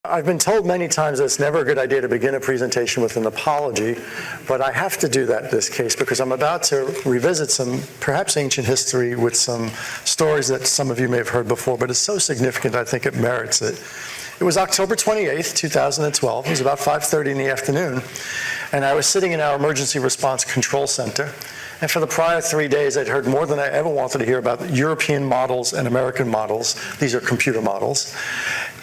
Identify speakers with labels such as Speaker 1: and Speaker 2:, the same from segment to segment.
Speaker 1: I've been told many times that it's never a good idea to begin a presentation with an apology, but I have to do that in this case because I'm about to revisit some perhaps ancient history with some stories that some of you may have heard before, but it's so significant I think it merits it. It was October 28th, 2012. It was about 5:30 in the afternoon, and I was sitting in our emergency response control center. And for the prior 3 days, I'd heard more than I ever wanted to hear about European models and American models. These are computer models.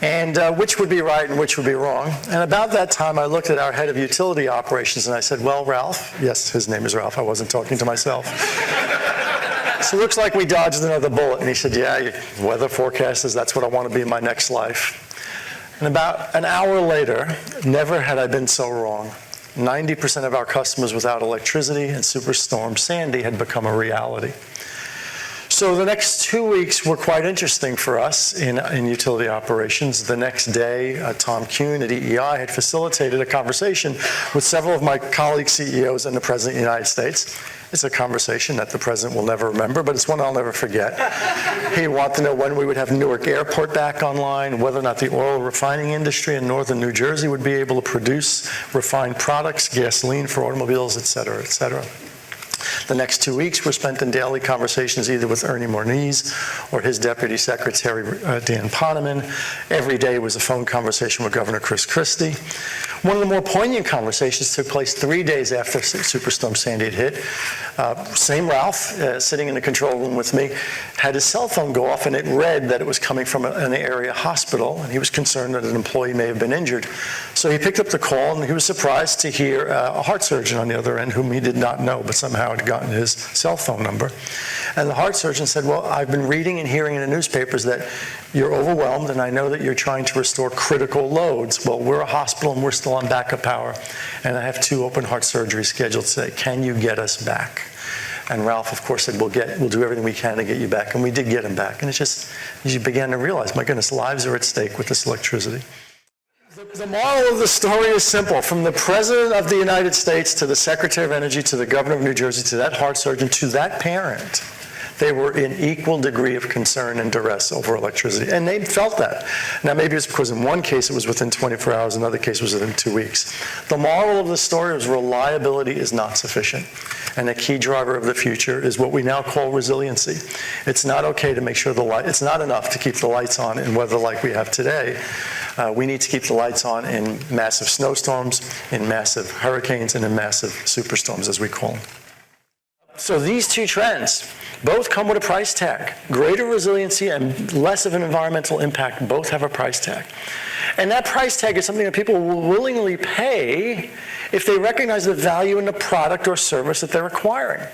Speaker 1: And which would be right and which would be wrong. And about that time, I looked at our head of utility operations and I said, well, Ralph, yes, his name is Ralph, I wasn't talking to myself. So it looks like we dodged another bullet. And he said, yeah, weather forecasters, that's what I want to be in my next life. And about an hour later, never had I been so wrong. 90% of our customers without electricity, and Superstorm Sandy had become a reality. So the next 2 weeks were quite interesting for us in utility operations. The next day, Tom Kuhn at EEI had facilitated a conversation with several of my colleague CEOs and the President of the United States. It's a conversation that the President will never remember, but it's one I'll never forget. He wanted to know when we would have Newark Airport back online, whether or not the oil refining industry in northern New Jersey would be able to produce refined products, gasoline for automobiles, et cetera, et cetera. The next 2 weeks were spent in daily conversations either with Ernie Moniz or his Deputy Secretary, Dan Poneman. Every day was a phone conversation with Governor Chris Christie. One of the more poignant conversations took place 3 days after Superstorm Sandy had hit. Same Ralph, sitting in the control room with me, had his cell phone go off and it read that it was coming from an area hospital, and he was concerned that an employee may have been injured. So he picked up the call and he was surprised to hear a heart surgeon on the other end whom he did not know, but somehow had gotten his cell phone number. And the heart surgeon said, well, I've been reading and hearing in the newspapers that you're overwhelmed and I know that you're trying to restore critical loads. Well, we're a hospital and we're still on backup power, and I have 2 open heart surgeries scheduled today. Can you get us back? And Ralph, of course, said, we'll do everything we can to get you back. And we did get him back. And it's just, you began to realize, my goodness, lives are at stake with this electricity. The moral of the story is simple. From the President of the United States to the Secretary of Energy to the Governor of New Jersey to that heart surgeon to that parent, they were in equal degree of concern and duress over electricity. And they felt that. Now, maybe it's because in one case it was within 24 hours, another case was within 2 weeks. The moral of the story is reliability is not sufficient. And a key driver of the future is what we now call resiliency. It's not okay to make sure it's not enough to keep the lights on in weather like we have today. We need to keep the lights on in massive snowstorms, in massive hurricanes, and in massive superstorms, as we call them. So these two trends both come with a price tag. Greater resiliency and less of an environmental impact both have a price tag. And that price tag is something that people will willingly pay if they recognize the value in the product or service that they're acquiring.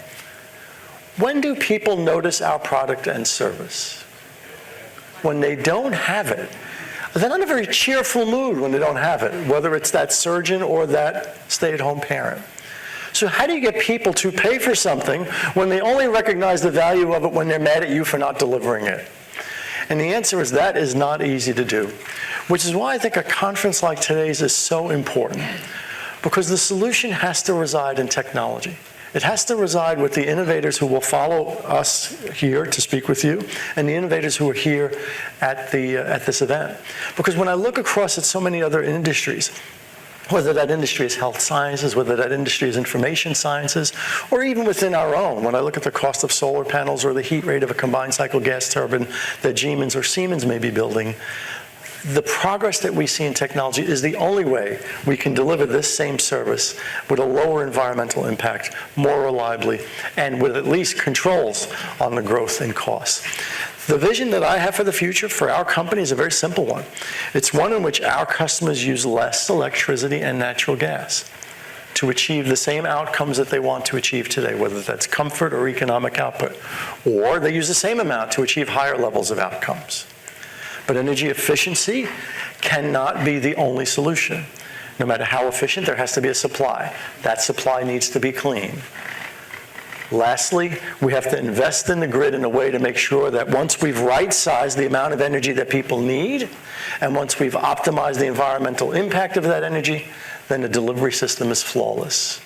Speaker 1: When do people notice our product and service? When they don't have it. They're not in a very cheerful mood when they don't have it, whether it's that surgeon or that stay-at-home parent. So how do you get people to pay for something when they only recognize the value of it when they're mad at you for not delivering it? And the answer is that is not easy to do, which is why I think a conference like today's is so important, because the solution has to reside in technology. It has to reside with the innovators who will follow us here to speak with you and the innovators who are here at this event. Because when I look across at so many other industries, whether that industry is health sciences, whether that industry is information sciences, or even within our own, when I look at the cost of solar panels or the heat rate of a combined cycle gas turbine that Siemens or Siemens may be building, the progress that we see in technology is the only way we can deliver this same service with a lower environmental impact, more reliably, and with at least controls on the growth in costs. The vision that I have for the future for our company is a very simple one. It's one in which our customers use less electricity and natural gas to achieve the same outcomes that they want to achieve today, whether that's comfort or economic output, or they use the same amount to achieve higher levels of outcomes. But energy efficiency cannot be the only solution. No matter how efficient, there has to be a supply. That supply needs to be clean. Lastly, we have to invest in the grid in a way to make sure that once we've right-sized the amount of energy that people need, and once we've optimized the environmental impact of that energy, then the delivery system is flawless.